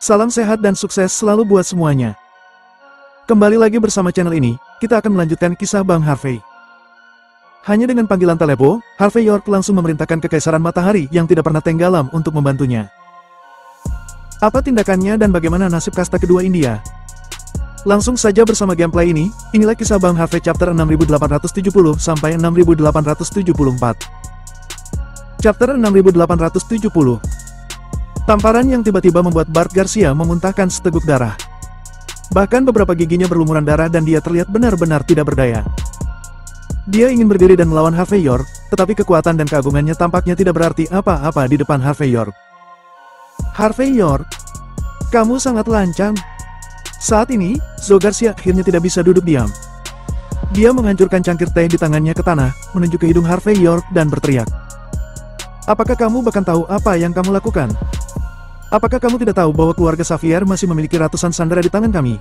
Salam sehat dan sukses selalu buat semuanya. Kembali lagi bersama channel ini, kita akan melanjutkan kisah Bang Harvey. Hanya dengan panggilan telepon, Harvey York langsung memerintahkan Kekaisaran Matahari yang tidak pernah tenggelam untuk membantunya. Apa tindakannya dan bagaimana nasib kasta kedua India? Langsung saja bersama gameplay ini, inilah kisah Bang Harvey chapter 6870 sampai 6874. Chapter 6870. Tamparan yang tiba-tiba membuat Bart Garcia memuntahkan seteguk darah. Bahkan beberapa giginya berlumuran darah dan dia terlihat benar-benar tidak berdaya. Dia ingin berdiri dan melawan Harvey York, tetapi kekuatan dan keagungannya tampaknya tidak berarti apa-apa di depan Harvey York. Harvey York, kamu sangat lancang. Saat ini, Zoe Garcia akhirnya tidak bisa duduk diam. Dia menghancurkan cangkir teh di tangannya ke tanah, menuju ke hidung Harvey York dan berteriak. Apakah kamu bahkan tahu apa yang kamu lakukan? Apakah kamu tidak tahu bahwa keluarga Xavier masih memiliki ratusan sandera di tangan kami?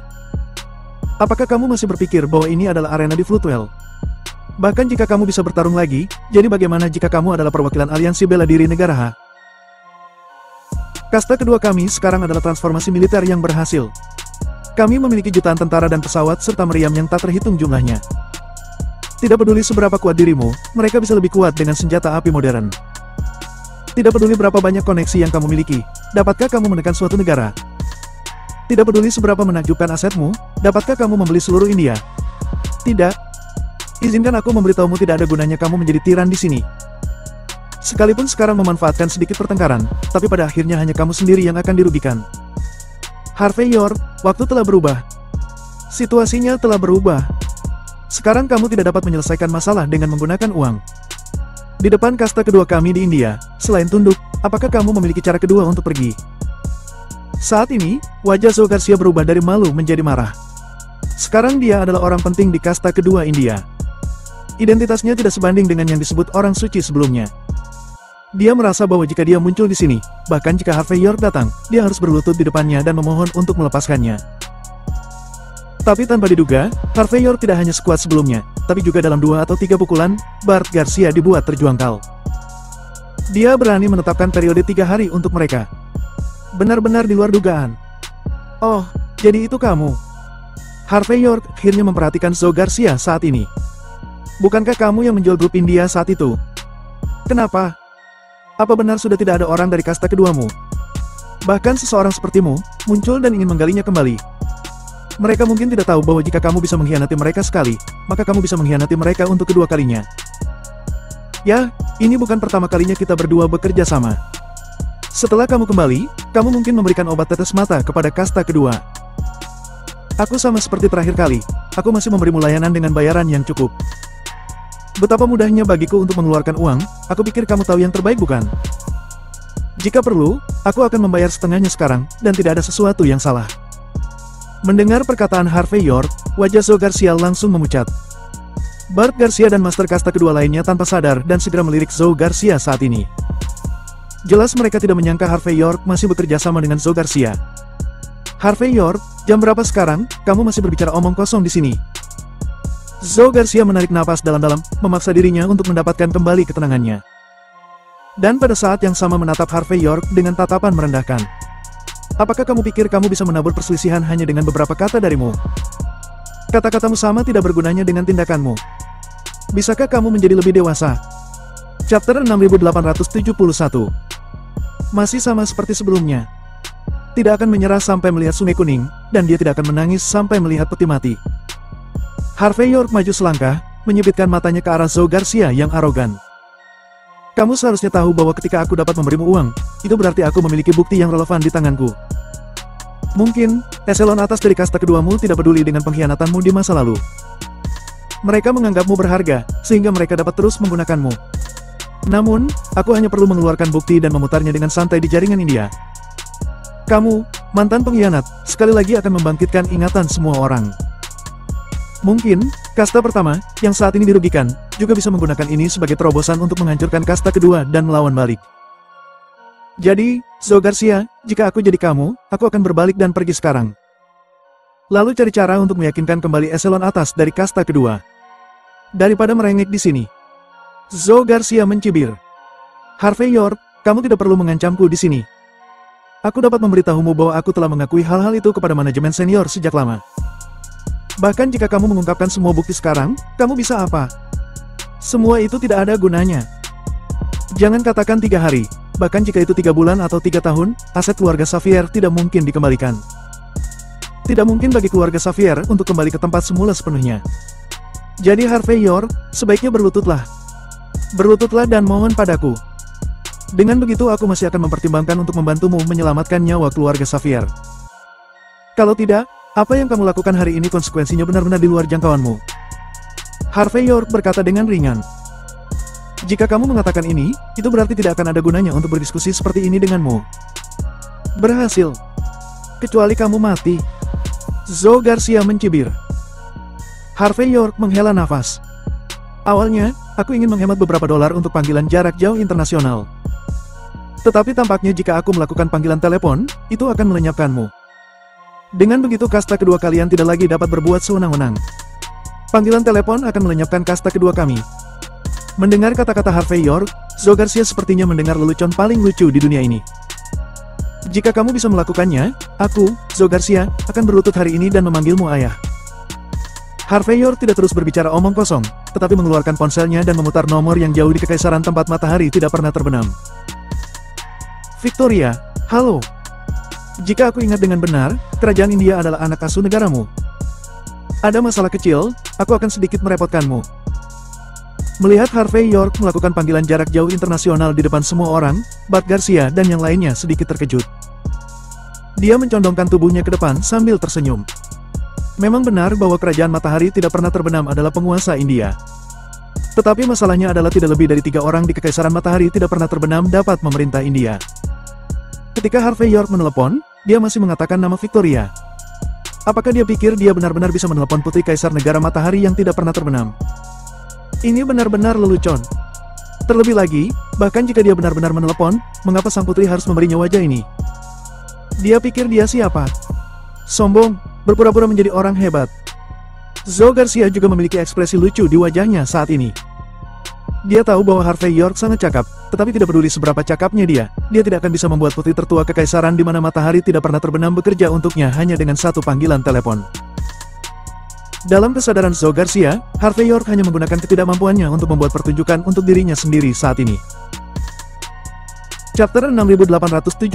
Apakah kamu masih berpikir bahwa ini adalah arena di Floodwell? Bahkan jika kamu bisa bertarung lagi, jadi bagaimana jika kamu adalah perwakilan aliansi bela diri negara H? Kasta kedua kami sekarang adalah transformasi militer yang berhasil. Kami memiliki jutaan tentara dan pesawat serta meriam yang tak terhitung jumlahnya. Tidak peduli seberapa kuat dirimu, mereka bisa lebih kuat dengan senjata api modern. Tidak peduli berapa banyak koneksi yang kamu miliki, dapatkah kamu menekan suatu negara? Tidak peduli seberapa menakjubkan asetmu, dapatkah kamu membeli seluruh India? Tidak. Izinkan aku memberitahumu tidak ada gunanya kamu menjadi tiran di sini. Sekalipun sekarang memanfaatkan sedikit pertengkaran, tapi pada akhirnya hanya kamu sendiri yang akan dirugikan. Harvey York, waktu telah berubah. Situasinya telah berubah. Sekarang kamu tidak dapat menyelesaikan masalah dengan menggunakan uang. Di depan kasta kedua kami di India, selain tunduk, apakah kamu memiliki cara kedua untuk pergi? Saat ini, wajah Zoe Garcia berubah dari malu menjadi marah. Sekarang dia adalah orang penting di kasta kedua India. Identitasnya tidak sebanding dengan yang disebut orang suci sebelumnya. Dia merasa bahwa jika dia muncul di sini, bahkan jika Harvey York datang, dia harus berlutut di depannya dan memohon untuk melepaskannya. Tapi tanpa diduga, Harvey York tidak hanya sekuat sebelumnya, tapi juga dalam 2 atau 3 pukulan, Bart Garcia dibuat terjuangkal. Dia berani menetapkan periode 3 hari untuk mereka. Benar-benar di luar dugaan. Oh, jadi itu kamu. Harvey York akhirnya memperhatikan Zoe Garcia saat ini. Bukankah kamu yang menjual grup India saat itu? Kenapa? Apa benar sudah tidak ada orang dari kasta keduamu? Bahkan seseorang sepertimu, muncul dan ingin menggalinya kembali. Mereka mungkin tidak tahu bahwa jika kamu bisa mengkhianati mereka sekali, maka kamu bisa mengkhianati mereka untuk kedua kalinya. Ya, ini bukan pertama kalinya kita berdua bekerja sama. Setelah kamu kembali, kamu mungkin memberikan obat tetes mata kepada kasta kedua. Aku sama seperti terakhir kali, aku masih memberimu layanan dengan bayaran yang cukup. Betapa mudahnya bagiku untuk mengeluarkan uang, aku pikir kamu tahu yang terbaik bukan? Jika perlu, aku akan membayar setengahnya sekarang, dan tidak ada sesuatu yang salah. Mendengar perkataan Harvey York, wajah Zoe Garcia langsung memucat. Bart Garcia dan Master Kasta kedua lainnya tanpa sadar dan segera melirik Zoe Garcia saat ini. Jelas mereka tidak menyangka Harvey York masih bekerja sama dengan Zoe Garcia. Harvey York, jam berapa sekarang? Kamu masih berbicara omong kosong di sini. Zoe Garcia menarik napas dalam-dalam, memaksa dirinya untuk mendapatkan kembali ketenangannya. Dan pada saat yang sama menatap Harvey York dengan tatapan merendahkan. Apakah kamu pikir kamu bisa menabur perselisihan hanya dengan beberapa kata darimu? Kata-katamu sama tidak bergunanya dengan tindakanmu. Bisakah kamu menjadi lebih dewasa? Chapter 6871. Masih sama seperti sebelumnya. Tidak akan menyerah sampai melihat sungai kuning, dan dia tidak akan menangis sampai melihat peti mati. Harvey York maju selangkah, menyibitkan matanya ke arah Zoe Garcia yang arogan. Kamu seharusnya tahu bahwa ketika aku dapat memberimu uang, itu berarti aku memiliki bukti yang relevan di tanganku. Mungkin, eselon atas dari kasta keduamu tidak peduli dengan pengkhianatanmu di masa lalu. Mereka menganggapmu berharga, sehingga mereka dapat terus menggunakanmu. Namun, aku hanya perlu mengeluarkan bukti dan memutarnya dengan santai di jaringan India. Kamu, mantan pengkhianat, sekali lagi akan membangkitkan ingatan semua orang. Mungkin, kasta pertama, yang saat ini dirugikan, juga bisa menggunakan ini sebagai terobosan untuk menghancurkan kasta kedua dan melawan balik. Jadi, Zoe Garcia, jika aku jadi kamu, aku akan berbalik dan pergi sekarang. Lalu cari cara untuk meyakinkan kembali eselon atas dari kasta kedua. Daripada merengek di sini. Zoe Garcia mencibir. Harvey York, kamu tidak perlu mengancamku di sini. Aku dapat memberitahumu bahwa aku telah mengakui hal-hal itu kepada manajemen senior sejak lama. Bahkan jika kamu mengungkapkan semua bukti sekarang, kamu bisa apa? Semua itu tidak ada gunanya. Jangan katakan 3 hari, bahkan jika itu 3 bulan atau 3 tahun, aset keluarga Xavier tidak mungkin dikembalikan. Tidak mungkin bagi keluarga Xavier untuk kembali ke tempat semula sepenuhnya. Jadi Harvey York, sebaiknya berlututlah. Berlututlah dan mohon padaku. Dengan begitu aku masih akan mempertimbangkan untuk membantumu menyelamatkan nyawa keluarga Xavier. Kalau tidak, apa yang kamu lakukan hari ini konsekuensinya benar-benar di luar jangkauanmu. Harvey York berkata dengan ringan. Jika kamu mengatakan ini, itu berarti tidak akan ada gunanya untuk berdiskusi seperti ini denganmu. Berhasil. Kecuali kamu mati. Zoe Garcia mencibir. Harvey York menghela nafas. Awalnya, aku ingin menghemat beberapa dolar untuk panggilan jarak jauh internasional. Tetapi tampaknya jika aku melakukan panggilan telepon, itu akan melenyapkanmu. Dengan begitu kasta kedua kalian tidak lagi dapat berbuat sewenang-wenang. Panggilan telepon akan melenyapkan kasta kedua kami. Mendengar kata-kata Harvey York, Zoe Garcia sepertinya mendengar lelucon paling lucu di dunia ini. Jika kamu bisa melakukannya, aku, Zoe Garcia, akan berlutut hari ini dan memanggilmu ayah. Harvey York tidak terus berbicara omong kosong, tetapi mengeluarkan ponselnya dan memutar nomor yang jauh di kekaisaran tempat matahari tidak pernah terbenam. Victoria, halo. Jika aku ingat dengan benar, kerajaan India adalah anak asuh negaramu. Ada masalah kecil, aku akan sedikit merepotkanmu. Melihat Harvey York melakukan panggilan jarak jauh internasional di depan semua orang, Bart Garcia dan yang lainnya sedikit terkejut. Dia mencondongkan tubuhnya ke depan sambil tersenyum. Memang benar bahwa kerajaan matahari tidak pernah terbenam adalah penguasa India. Tetapi masalahnya adalah tidak lebih dari 3 orang di kekaisaran matahari tidak pernah terbenam dapat memerintah India. Ketika Harvey York menelepon, dia masih mengatakan nama Victoria. Apakah dia pikir dia benar-benar bisa menelepon putri kaisar negara matahari yang tidak pernah terbenam? Ini benar-benar lelucon. Terlebih lagi, bahkan jika dia benar-benar menelepon, mengapa sang putri harus memberinya wajah ini? Dia pikir dia siapa? Sombong, berpura-pura menjadi orang hebat. Zoe Garcia juga memiliki ekspresi lucu di wajahnya saat ini. Dia tahu bahwa Harvey York sangat cakap, tetapi tidak peduli seberapa cakapnya dia tidak akan bisa membuat putri tertua kekaisaran di mana matahari tidak pernah terbenam bekerja untuknya hanya dengan satu panggilan telepon. Dalam kesadaran Zoe Garcia, Harvey York hanya menggunakan ketidakmampuannya untuk membuat pertunjukan untuk dirinya sendiri saat ini. Chapter 6872.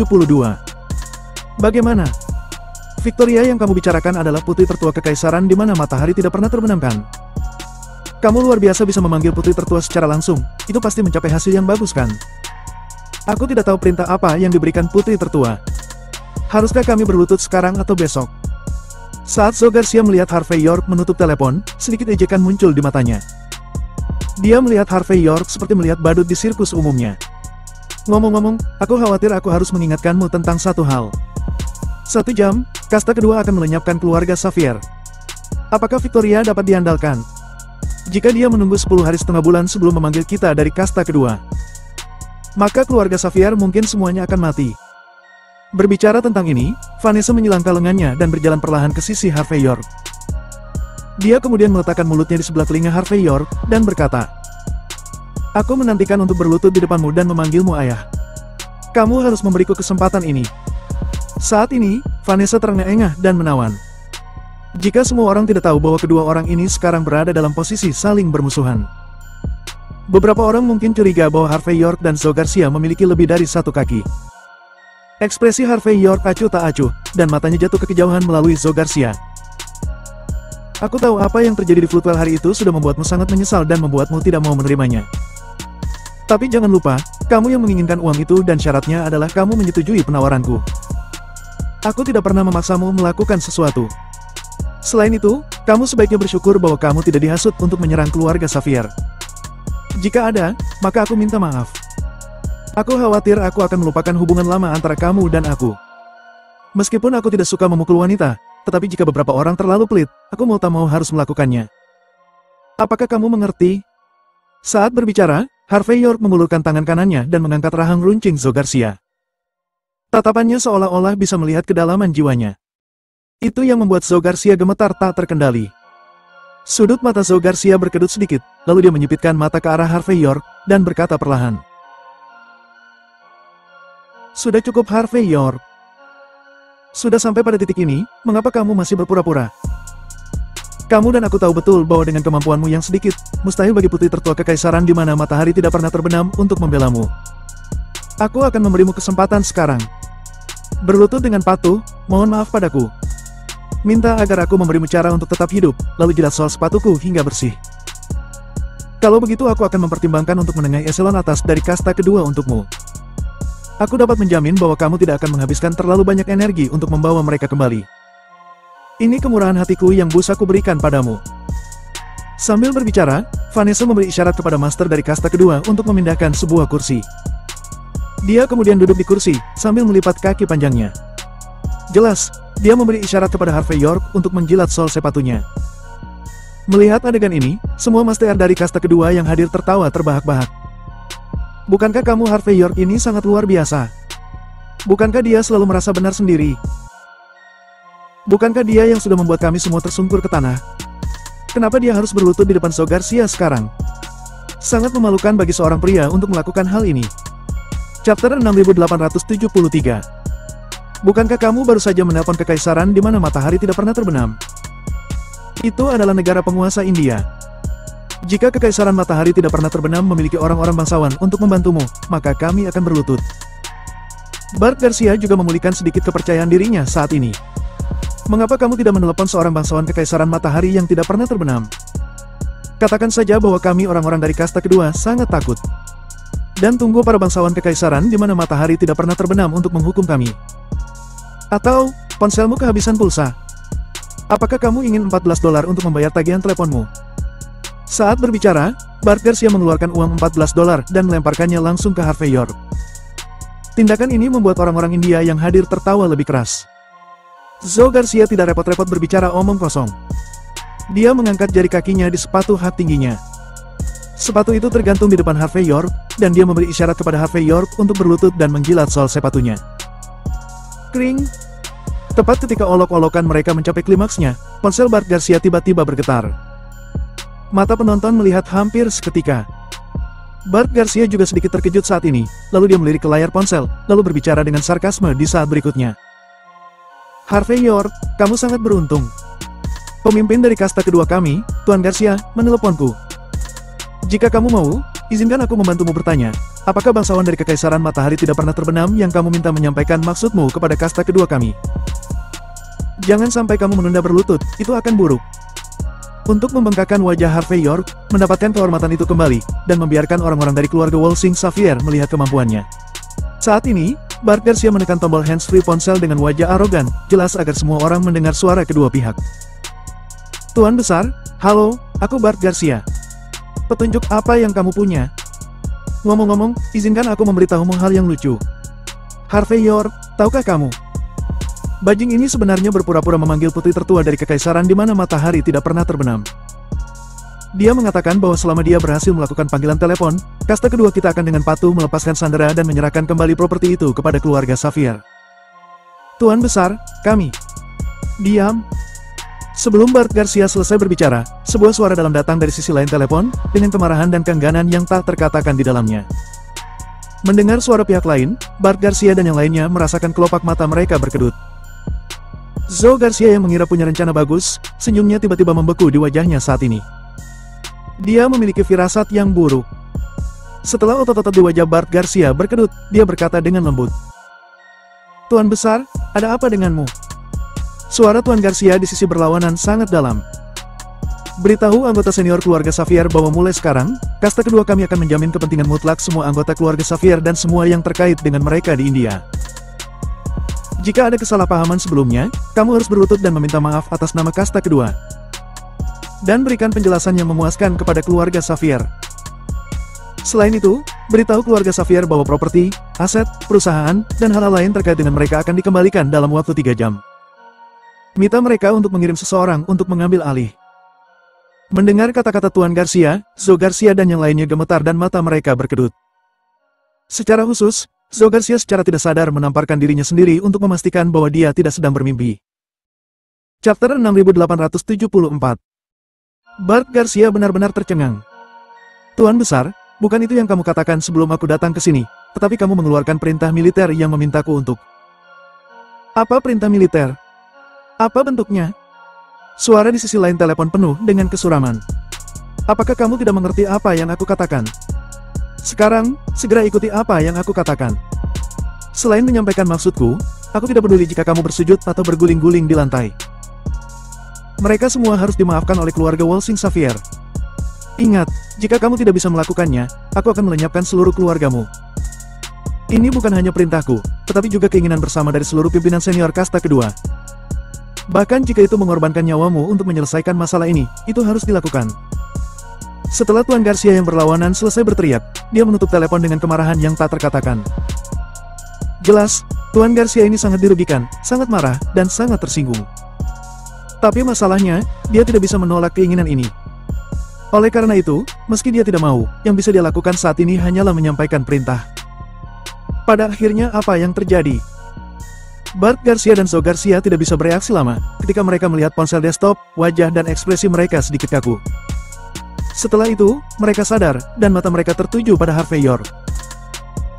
Bagaimana? Victoria yang kamu bicarakan adalah putri tertua kekaisaran di mana matahari tidak pernah terbenamkan. Kamu luar biasa bisa memanggil putri tertua secara langsung, itu pasti mencapai hasil yang bagus kan? Aku tidak tahu perintah apa yang diberikan putri tertua. Haruskah kami berlutut sekarang atau besok? Saat Zoe Garcia melihat Harvey York menutup telepon, sedikit ejekan muncul di matanya. Dia melihat Harvey York seperti melihat badut di sirkus umumnya. Ngomong-ngomong, aku khawatir aku harus mengingatkanmu tentang satu hal. 1 jam, kasta kedua akan melenyapkan keluarga Xavier. Apakah Victoria dapat diandalkan? Jika dia menunggu 10 hari setengah bulan sebelum memanggil kita dari kasta kedua, maka keluarga Xavier mungkin semuanya akan mati. Berbicara tentang ini, Vanessa menyilangkan lengannya dan berjalan perlahan ke sisi Harvey York. Dia kemudian meletakkan mulutnya di sebelah telinga Harvey York, dan berkata, "Aku menantikan untuk berlutut di depanmu dan memanggilmu ayah. Kamu harus memberiku kesempatan ini." Saat ini, Vanessa terengah-engah dan menawan. Jika semua orang tidak tahu bahwa kedua orang ini sekarang berada dalam posisi saling bermusuhan. Beberapa orang mungkin curiga bahwa Harvey York dan Zoe Garcia memiliki lebih dari satu kaki. Ekspresi Harvey York acuh tak acuh, dan matanya jatuh ke kejauhan melalui Zoe Garcia. Aku tahu apa yang terjadi di Floodwell hari itu sudah membuatmu sangat menyesal dan membuatmu tidak mau menerimanya. Tapi jangan lupa, kamu yang menginginkan uang itu dan syaratnya adalah kamu menyetujui penawaranku. Aku tidak pernah memaksamu melakukan sesuatu. Selain itu, kamu sebaiknya bersyukur bahwa kamu tidak dihasut untuk menyerang keluarga Xavier. Jika ada, maka aku minta maaf. Aku khawatir aku akan melupakan hubungan lama antara kamu dan aku. Meskipun aku tidak suka memukul wanita, tetapi jika beberapa orang terlalu pelit, aku mau tak mau harus melakukannya. Apakah kamu mengerti? Saat berbicara, Harvey York mengulurkan tangan kanannya dan mengangkat rahang runcing Zoe Garcia. Tatapannya seolah-olah bisa melihat kedalaman jiwanya. Itu yang membuat Zoe Garcia gemetar tak terkendali. Sudut mata Zoe Garcia berkedut sedikit, lalu dia menyipitkan mata ke arah Harvey York, dan berkata perlahan. Sudah cukup Harvey York. Sudah sampai pada titik ini, mengapa kamu masih berpura-pura? Kamu dan aku tahu betul bahwa dengan kemampuanmu yang sedikit, mustahil bagi putri tertua kekaisaran di mana matahari tidak pernah terbenam untuk membelamu. Aku akan memberimu kesempatan sekarang. Berlutut dengan patuh, mohon maaf padaku. Minta agar aku memberimu cara untuk tetap hidup, lalu jilat sol sepatuku hingga bersih. Kalau begitu aku akan mempertimbangkan untuk menengahi eselon atas dari kasta kedua untukmu. Aku dapat menjamin bahwa kamu tidak akan menghabiskan terlalu banyak energi untuk membawa mereka kembali. Ini kemurahan hatiku yang bisa kuberikan padamu. Sambil berbicara, Vanessa memberi isyarat kepada master dari kasta kedua untuk memindahkan sebuah kursi. Dia kemudian duduk di kursi, sambil melipat kaki panjangnya. Jelas, dia memberi isyarat kepada Harvey York untuk menjilat sol sepatunya. Melihat adegan ini, semua master dari kasta kedua yang hadir tertawa terbahak-bahak. Bukankah kamu Harvey York ini sangat luar biasa? Bukankah dia selalu merasa benar sendiri? Bukankah dia yang sudah membuat kami semua tersungkur ke tanah? Kenapa dia harus berlutut di depan Zoe Garcia sekarang? Sangat memalukan bagi seorang pria untuk melakukan hal ini. Chapter 6873. Bukankah kamu baru saja menelpon kekaisaran di mana matahari tidak pernah terbenam? Itu adalah negara penguasa India. Jika kekaisaran matahari tidak pernah terbenam memiliki orang-orang bangsawan untuk membantumu, maka kami akan berlutut. Bart Garcia juga memulihkan sedikit kepercayaan dirinya saat ini. Mengapa kamu tidak menelepon seorang bangsawan kekaisaran matahari yang tidak pernah terbenam? Katakan saja bahwa kami orang-orang dari kasta kedua sangat takut. Dan tunggu para bangsawan kekaisaran di mana matahari tidak pernah terbenam untuk menghukum kami. Atau, ponselmu kehabisan pulsa. Apakah kamu ingin $14 untuk membayar tagihan teleponmu? Saat berbicara, Bart Garcia mengeluarkan uang $14 dan melemparkannya langsung ke Harvey York. Tindakan ini membuat orang-orang India yang hadir tertawa lebih keras. Zoe Garcia tidak repot-repot berbicara omong kosong. Dia mengangkat jari kakinya di sepatu hak tingginya. Sepatu itu tergantung di depan Harvey York, dan dia memberi isyarat kepada Harvey York untuk berlutut dan menjilat sol sepatunya. Kring! Tepat ketika olok-olokan mereka mencapai klimaksnya, ponsel Bart Garcia tiba-tiba bergetar. Mata penonton melihat hampir seketika. Bart Garcia juga sedikit terkejut saat ini, lalu dia melirik ke layar ponsel, lalu berbicara dengan sarkasme di saat berikutnya. Harvey York, kamu sangat beruntung. Pemimpin dari kasta kedua kami, Tuan Garcia, meneleponku. Jika kamu mau, izinkan aku membantumu bertanya, apakah bangsawan dari kekaisaran matahari tidak pernah terbenam yang kamu minta menyampaikan maksudmu kepada kasta kedua kami? Jangan sampai kamu menunda berlutut, itu akan buruk. Untuk membengkakkan wajah Harvey York, mendapatkan kehormatan itu kembali, dan membiarkan orang-orang dari keluarga Walsing Xavier melihat kemampuannya. Saat ini, Bart Garcia menekan tombol hands-free ponsel dengan wajah arogan, jelas agar semua orang mendengar suara kedua pihak. Tuan Besar, halo, aku Bart Garcia. Petunjuk apa yang kamu punya? Ngomong-ngomong, izinkan aku memberitahumu hal yang lucu. Harvey York, tahukah kamu? Bajing ini sebenarnya berpura-pura memanggil putri tertua dari kekaisaran di mana matahari tidak pernah terbenam. Dia mengatakan bahwa selama dia berhasil melakukan panggilan telepon, kasta kedua kita akan dengan patuh melepaskan Sandra dan menyerahkan kembali properti itu kepada keluarga Xavier. Tuan Besar, kami. Diam. Sebelum Bart Garcia selesai berbicara, sebuah suara dalam datang dari sisi lain telepon, dengan kemarahan dan keengganan yang tak terkatakan di dalamnya. Mendengar suara pihak lain, Bart Garcia dan yang lainnya merasakan kelopak mata mereka berkedut. Zoe Garcia yang mengira punya rencana bagus, senyumnya tiba-tiba membeku di wajahnya saat ini. Dia memiliki firasat yang buruk. Setelah otot-otot di wajah Bart Garcia berkedut, dia berkata dengan lembut. Tuan Besar, ada apa denganmu? Suara Tuan Garcia di sisi berlawanan sangat dalam. Beritahu anggota senior keluarga Xavier bahwa mulai sekarang, kasta kedua kami akan menjamin kepentingan mutlak semua anggota keluarga Xavier dan semua yang terkait dengan mereka di India. Jika ada kesalahpahaman sebelumnya, kamu harus berlutut dan meminta maaf atas nama kasta kedua. Dan berikan penjelasan yang memuaskan kepada keluarga Xavier. Selain itu, beritahu keluarga Xavier bahwa properti, aset, perusahaan, dan hal-hal lain terkait dengan mereka akan dikembalikan dalam waktu 3 jam. Minta mereka untuk mengirim seseorang untuk mengambil alih. Mendengar kata-kata Tuan Garcia, Zoe Garcia dan yang lainnya gemetar dan mata mereka berkedut. Secara khusus, Zoe Garcia secara tidak sadar menamparkan dirinya sendiri untuk memastikan bahwa dia tidak sedang bermimpi. Chapter 6874. Bart Garcia benar-benar tercengang. Tuan Besar, bukan itu yang kamu katakan sebelum aku datang ke sini, tetapi kamu mengeluarkan perintah militer yang memintaku untuk... Apa perintah militer? Apa bentuknya? Suara di sisi lain telepon penuh dengan kesuraman. Apakah kamu tidak mengerti apa yang aku katakan? Sekarang, segera ikuti apa yang aku katakan. Selain menyampaikan maksudku, aku tidak peduli jika kamu bersujud atau berguling-guling di lantai. Mereka semua harus dimaafkan oleh keluarga Walsing Xavier. Ingat, jika kamu tidak bisa melakukannya, aku akan melenyapkan seluruh keluargamu. Ini bukan hanya perintahku, tetapi juga keinginan bersama dari seluruh pimpinan senior kasta kedua. Bahkan jika itu mengorbankan nyawamu untuk menyelesaikan masalah ini, itu harus dilakukan. Setelah Tuan Garcia yang berlawanan selesai berteriak, dia menutup telepon dengan kemarahan yang tak terkatakan. Jelas, Tuan Garcia ini sangat dirugikan, sangat marah, dan sangat tersinggung. Tapi masalahnya, dia tidak bisa menolak keinginan ini. Oleh karena itu, meski dia tidak mau, yang bisa dia lakukan saat ini hanyalah menyampaikan perintah. Pada akhirnya apa yang terjadi? Bart Garcia dan Zoe Garcia tidak bisa bereaksi lama, ketika mereka melihat ponsel desktop, wajah dan ekspresi mereka sedikit kaku. Setelah itu, mereka sadar, dan mata mereka tertuju pada Harvey York.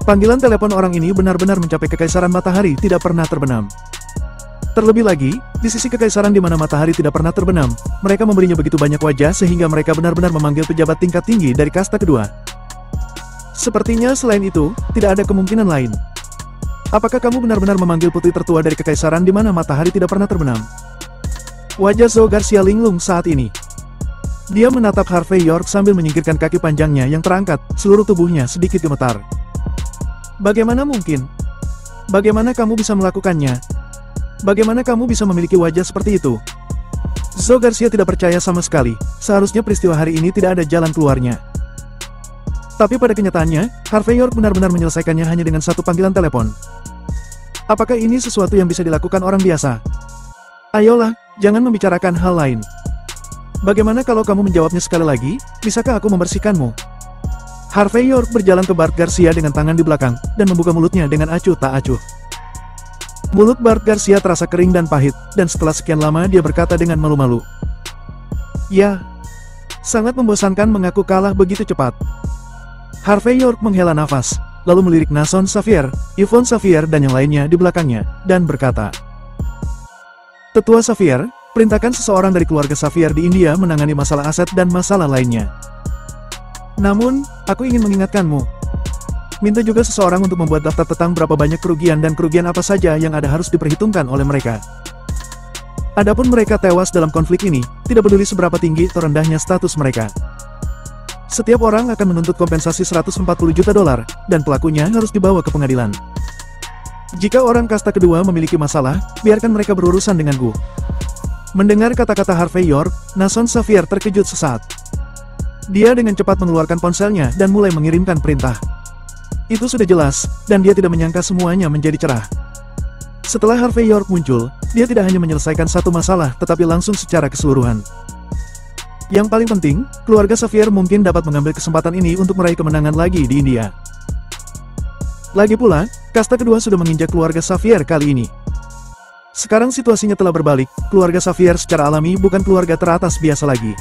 Panggilan telepon orang ini benar-benar mencapai kekaisaran matahari tidak pernah terbenam. Terlebih lagi, di sisi kekaisaran di mana matahari tidak pernah terbenam, mereka memberinya begitu banyak wajah sehingga mereka benar-benar memanggil pejabat tingkat tinggi dari kasta kedua. Sepertinya selain itu, tidak ada kemungkinan lain. Apakah kamu benar-benar memanggil putri tertua dari kekaisaran di mana matahari tidak pernah terbenam? Wajah Zoe Garcia linglung saat ini. Dia menatap Harvey York sambil menyingkirkan kaki panjangnya yang terangkat, seluruh tubuhnya sedikit gemetar. Bagaimana mungkin? Bagaimana kamu bisa melakukannya? Bagaimana kamu bisa memiliki wajah seperti itu? Zoe Garcia tidak percaya sama sekali, seharusnya peristiwa hari ini tidak ada jalan keluarnya. Tapi pada kenyataannya, Harvey York benar-benar menyelesaikannya hanya dengan satu panggilan telepon. Apakah ini sesuatu yang bisa dilakukan orang biasa? Ayolah, jangan membicarakan hal lain. Bagaimana kalau kamu menjawabnya sekali lagi? Bisakah aku membersihkanmu? Harvey York berjalan ke Bart Garcia dengan tangan di belakang, dan membuka mulutnya dengan acuh tak acuh. Mulut Bart Garcia terasa kering dan pahit, dan setelah sekian lama dia berkata dengan malu-malu. Ya, sangat membosankan mengaku kalah begitu cepat. Harvey York menghela nafas, lalu melirik Nason Xavier, Yvonne Xavier dan yang lainnya di belakangnya, dan berkata. Tetua Xavier, perintahkan seseorang dari keluarga Xavier di India menangani masalah aset dan masalah lainnya. Namun, aku ingin mengingatkanmu. Minta juga seseorang untuk membuat daftar tentang berapa banyak kerugian dan kerugian apa saja yang ada harus diperhitungkan oleh mereka. Adapun mereka tewas dalam konflik ini, tidak peduli seberapa tinggi atau rendahnya status mereka. Setiap orang akan menuntut kompensasi $140 juta, dan pelakunya harus dibawa ke pengadilan. Jika orang kasta kedua memiliki masalah, biarkan mereka berurusan denganku. Mendengar kata-kata Harvey York, Nason Xavier terkejut sesaat. Dia dengan cepat mengeluarkan ponselnya dan mulai mengirimkan perintah. Itu sudah jelas, dan dia tidak menyangka semuanya menjadi cerah. Setelah Harvey York muncul, dia tidak hanya menyelesaikan satu masalah tetapi langsung secara keseluruhan. Yang paling penting, keluarga Xavier mungkin dapat mengambil kesempatan ini untuk meraih kemenangan lagi di India. Lagi pula, kasta kedua sudah menginjak keluarga Xavier kali ini. Sekarang situasinya telah berbalik, keluarga Xavier secara alami bukan keluarga teratas biasa lagi.